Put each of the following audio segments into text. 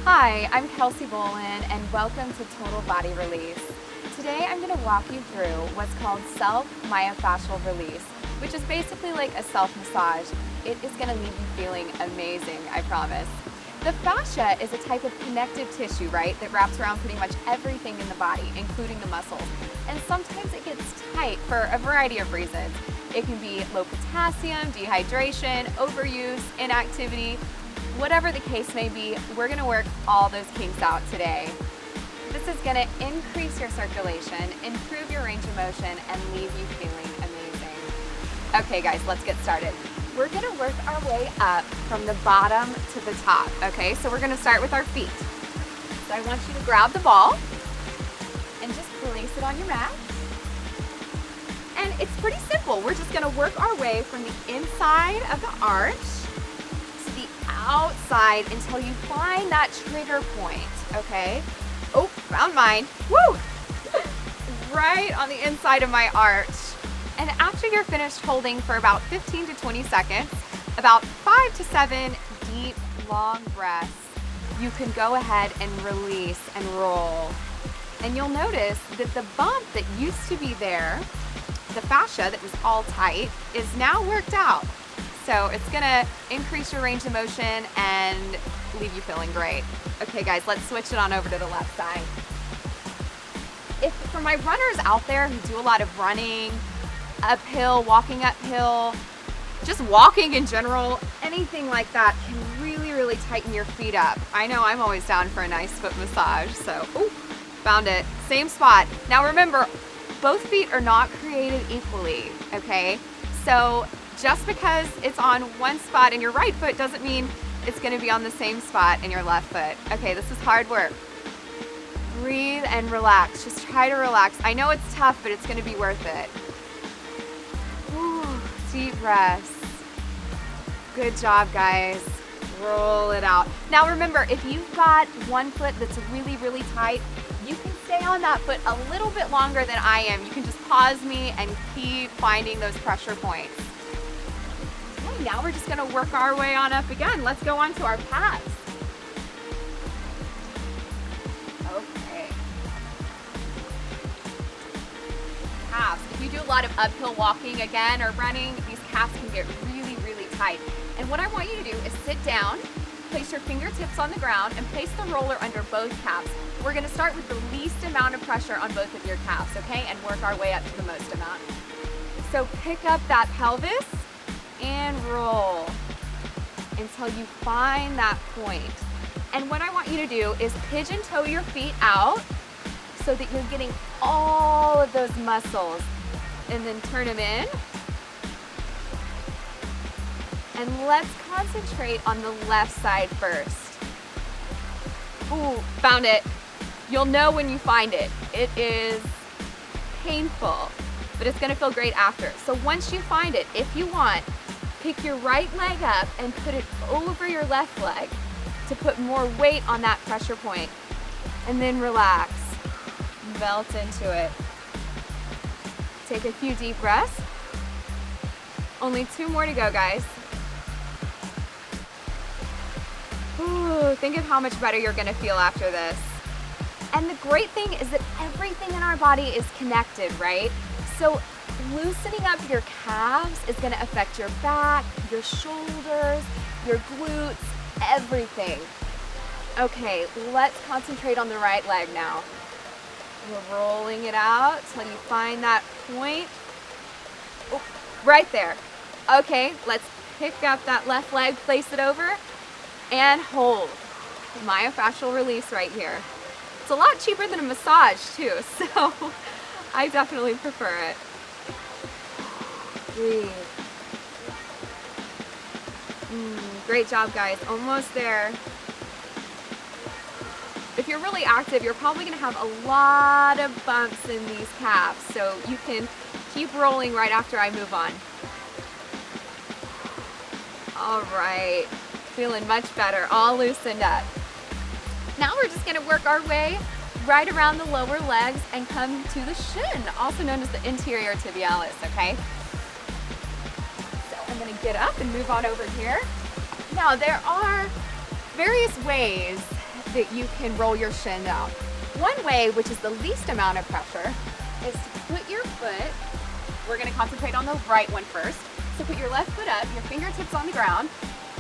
Hi, I'm Kelsey Bolin and welcome to Total Body Release. Today I'm going to walk you through what's called self-myofascial release, which is basically like a self-massage. It is going to leave you feeling amazing, I promise. The fascia is a type of connective tissue, right, that wraps around pretty much everything in the body, including the muscles. And sometimes it gets tight for a variety of reasons. It can be low potassium, dehydration, overuse, inactivity. Whatever the case may be, we're going to work all those kinks out today. This is going to increase your circulation, improve your range of motion, and leave you feeling amazing. Okay guys, let's get started. We're going to work our way up from the bottom to the top, okay? So we're going to start with our feet. So I want you to grab the ball and just place it on your mat. And it's pretty simple. We're just going to work our way from the inside of the arch to the outside until you find that trigger point, okay? Oh, found mine. Woo! Right on the inside of my arch. And after you're finished holding for about 15 to 20 seconds, about 5 to 7 deep, long breaths, you can go ahead and release and roll. And you'll notice that the bump that used to be there, the fascia that was all tight, is now worked out. So it's gonna increase your range of motion and leave you feeling great. Okay guys, let's switch it on over to the left side. If for my runners out there who do a lot of running, uphill, walking uphill, just walking in general, anything like that can really tighten your feet up. I know I'm always down for a nice foot massage, so, ooh, found it, same spot. Now remember, both feet are not created equally, okay? So just because it's on one spot in your right foot doesn't mean it's gonna be on the same spot in your left foot. Okay, this is hard work. Breathe and relax, just try to relax. I know it's tough, but it's gonna be worth it. Ooh, deep breaths. Good job, guys. Roll it out. Now remember, if you've got one foot that's really tight, you can stay on that foot a little bit longer than I am. You can just pause me and keep finding those pressure points. Okay, now we're just gonna work our way on up again. Let's go on to our calves. Okay. Calves. If you do a lot of uphill walking again or running, these calves can get really tight. And what I want you to do is sit down, place your fingertips on the ground, and place the roller under both calves. We're gonna start with the least amount of pressure on both of your calves, okay? And work our way up to the most amount. So pick up that pelvis and roll until you find that point. And what I want you to do is pigeon toe your feet out so that you're getting all of those muscles, and then turn them in. And let's concentrate on the left side first. Ooh, found it. You'll know when you find it. It is painful, but it's gonna feel great after. So once you find it, if you want, pick your right leg up and put it over your left leg to put more weight on that pressure point. And then relax, melt into it. Take a few deep breaths. Only 2 more to go, guys. Ooh, think of how much better you're gonna feel after this. And the great thing is that everything in our body is connected, right? So loosening up your calves is gonna affect your back, your shoulders, your glutes, everything. Okay, let's concentrate on the right leg now. We're rolling it out till you find that point. Oh, right there. Okay, let's pick up that left leg, place it over, and hold. Myofascial release right here. It's a lot cheaper than a massage too, so I definitely prefer it. Breathe. Great job, guys. Almost there. If you're really active, you're probably gonna have a lot of bumps in these calves, so you can keep rolling right after I move on. All right. Feeling much better, all loosened up. Now we're just gonna work our way right around the lower legs and come to the shin, also known as the interior tibialis, okay? So I'm gonna get up and move on over here. Now there are various ways that you can roll your shin out. One way, which is the least amount of pressure, is to put your foot, we're gonna concentrate on the right one first. So put your left foot up, your fingertips on the ground,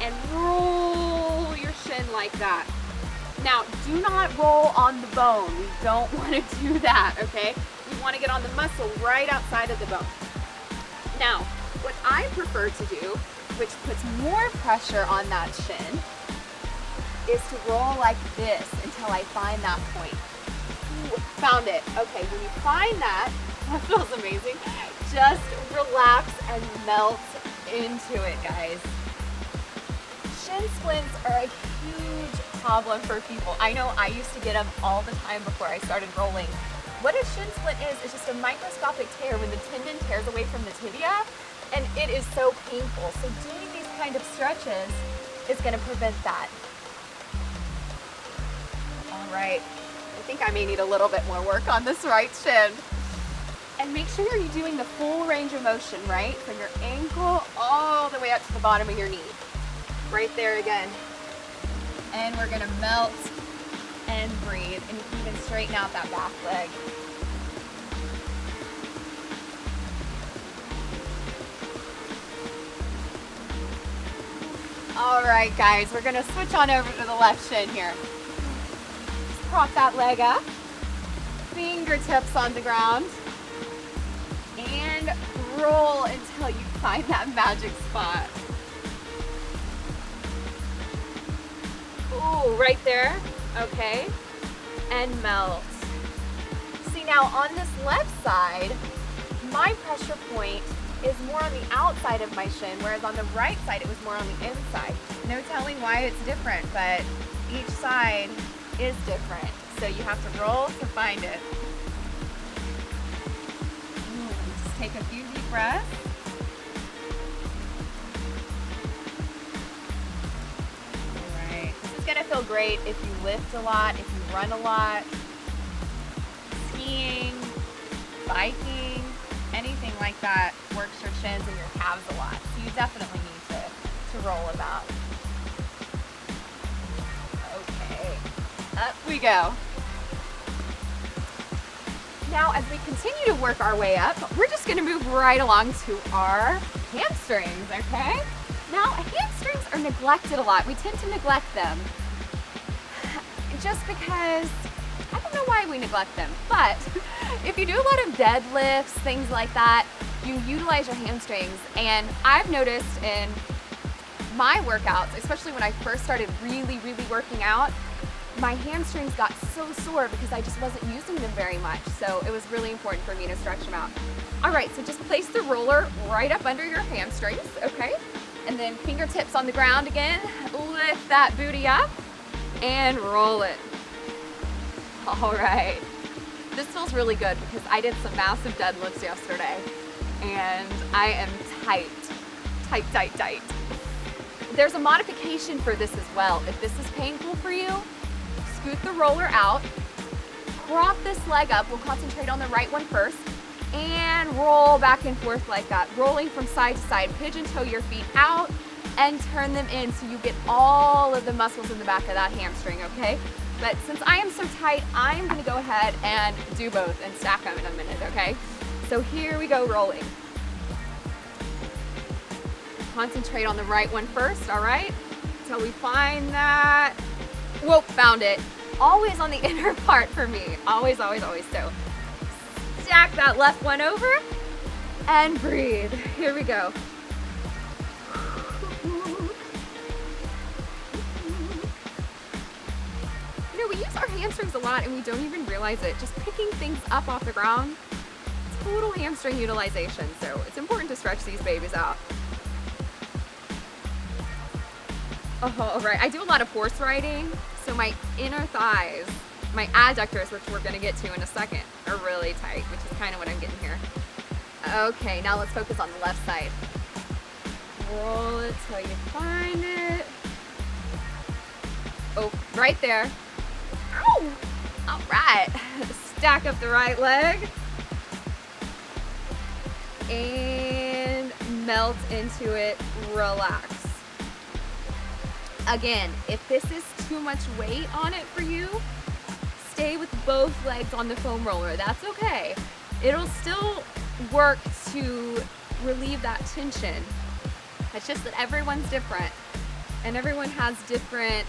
and roll your shin like that. Now, do not roll on the bone. We don't want to do that, okay? We want to get on the muscle right outside of the bone. Now, what I prefer to do, which puts more pressure on that shin, is to roll like this until I find that point. Ooh, found it. Okay, when you find that feels amazing. Just relax and melt into it, guys. Shin splints are a huge problem for people. I know I used to get them all the time before I started rolling. What a shin splint is just a microscopic tear when the tendon tears away from the tibia, and it is so painful. So doing these kind of stretches is going to prevent that. All right, I think I may need a little bit more work on this right shin. And make sure you're doing the full range of motion, right? From your ankle all the way up to the bottom of your knee. Right there again. And we're gonna melt and breathe, and you can even straighten out that back leg. All right, guys, we're gonna switch on over to the left shin here. Just prop that leg up, fingertips on the ground, and roll until you find that magic spot. Ooh, right there, okay, and melt. See, now on this left side, my pressure point is more on the outside of my shin, whereas on the right side, it was more on the inside. No telling why it's different, but each side is different. So you have to roll to find it. Just take a few deep breaths. Gonna feel great if you lift a lot, if you run a lot, skiing, biking, anything like that works your shins and your calves a lot. So you definitely need to roll them out. Okay, up we go. Now, as we continue to work our way up, we're just gonna move right along to our hamstrings, okay? Now, hamstrings are neglected a lot. We tend to neglect them just because, I don't know why we neglect them, but if you do a lot of deadlifts, things like that, you utilize your hamstrings. And I've noticed in my workouts, especially when I first started really working out, my hamstrings got so sore because I just wasn't using them very much. So it was really important for me to stretch them out. All right, so just place the roller right up under your hamstrings, okay? And then fingertips on the ground again, lift that booty up and roll it. All right. This feels really good because I did some massive deadlifts yesterday and I am tight. There's a modification for this as well. If this is painful for you, scoot the roller out, prop this leg up. We'll concentrate on the right one first and roll back and forth like that, rolling from side to side. Pigeon toe your feet out and turn them in so you get all of the muscles in the back of that hamstring, okay? But since I am so tight, I'm gonna go ahead and do both and stack them in a minute, okay? So here we go, rolling. Concentrate on the right one first, all right? Until we find that. Whoa, found it. Always on the inner part for me, always. So stack that left one over and breathe. Here we go. You know, we use our hamstrings a lot and we don't even realize it. Just picking things up off the ground, total hamstring utilization. So it's important to stretch these babies out. Oh, all right. I do a lot of horse riding, so my inner thighs, my adductors, which we're gonna get to in a second, are really tight, which is kind of what I'm getting here. Okay, now let's focus on the left side. Roll it till you find it. Oh, right there. Ow! All right. Stack up the right leg. And melt into it, relax. Again, if this is too much weight on it for you, stay with both legs on the foam roller. That's okay. It'll still work to relieve that tension. It's just that everyone's different and everyone has different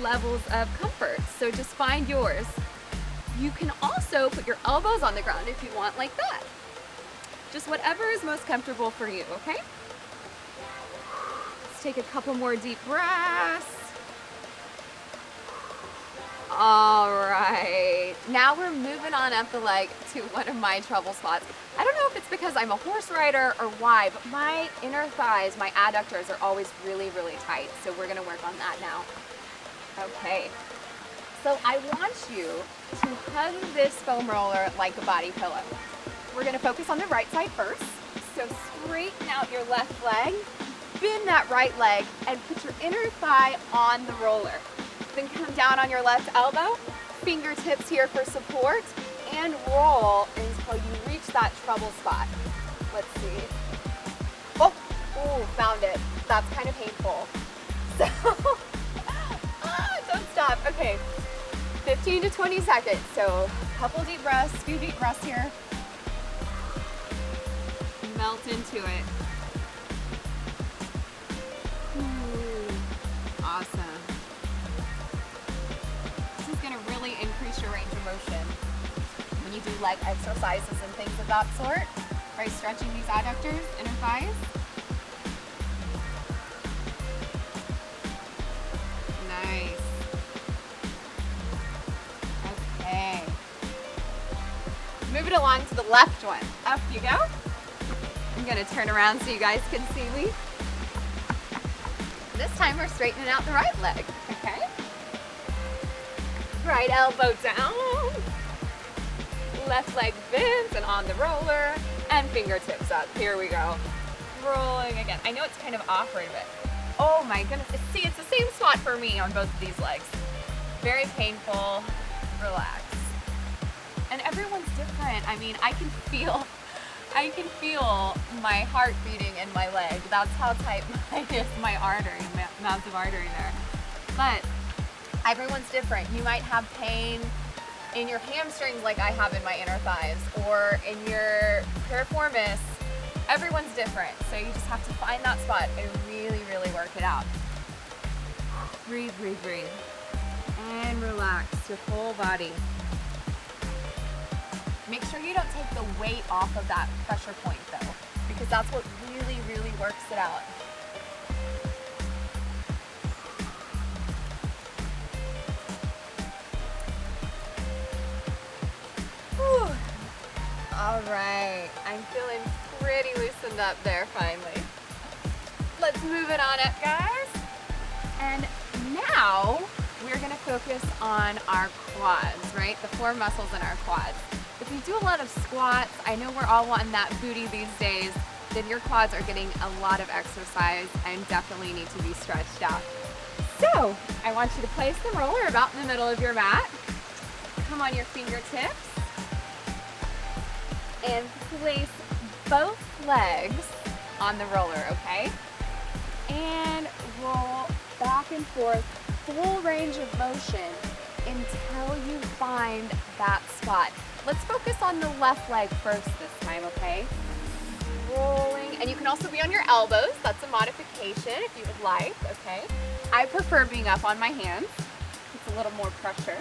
levels of comfort. So just find yours. You can also put your elbows on the ground if you want, like that. Just whatever is most comfortable for you, okay? Let's take a couple more deep breaths. All right, now we're moving on up the leg to one of my trouble spots. I don't know if it's because I'm a horse rider or why, but my inner thighs, my adductors are always really, really tight. So we're gonna work on that now. Okay, so I want you to hug this foam roller like a body pillow. We're gonna focus on the right side first. So straighten out your left leg, bend that right leg, and put your inner thigh on the roller. Then come down on your left elbow, fingertips here for support, and roll until you reach that trouble spot. Let's see. Oh, ooh, found it. That's kind of painful. So, don't stop. Okay, 15 to 20 seconds. So, a couple deep breaths, few deep breaths here. Melt into it. Awesome. This is going to really increase your range of motion when you do leg exercises and things of that sort. By stretching these adductors, inner thighs. Nice. Okay. Move it along to the left one. Up you go. I'm going to turn around so you guys can see me. This time we're straightening out the right leg, okay? Right elbow down. Left leg bends and on the roller, and fingertips up. Here we go. Rolling again. I know it's kind of awkward, but oh my goodness. See, it's the same spot for me on both of these legs. Very painful. Relax. And everyone's different. I mean, I can feel my heart beating in my leg. That's how tight my artery, massive artery there. But everyone's different. You might have pain in your hamstrings like I have in my inner thighs, or in your piriformis. Everyone's different. So you just have to find that spot and really, really work it out. Breathe, breathe, breathe. And relax your whole body. Make sure you don't take the weight off of that pressure point though, because that's what really, really works it out. Whew. All right, I'm feeling pretty loosened up there finally. Let's move it on up, guys. And now we're gonna focus on our quads, right? The four muscles in our quads. If you do a lot of squats, I know we're all wanting that booty these days, then your quads are getting a lot of exercise and definitely need to be stretched out. So I want you to place the roller about in the middle of your mat. Come on your fingertips and place both legs on the roller, okay? And roll back and forth, full range of motion until you find that spot. Let's focus on the left leg first this time, okay? Rolling, and you can also be on your elbows. That's a modification if you would like, okay? I prefer being up on my hands. It's a little more pressure.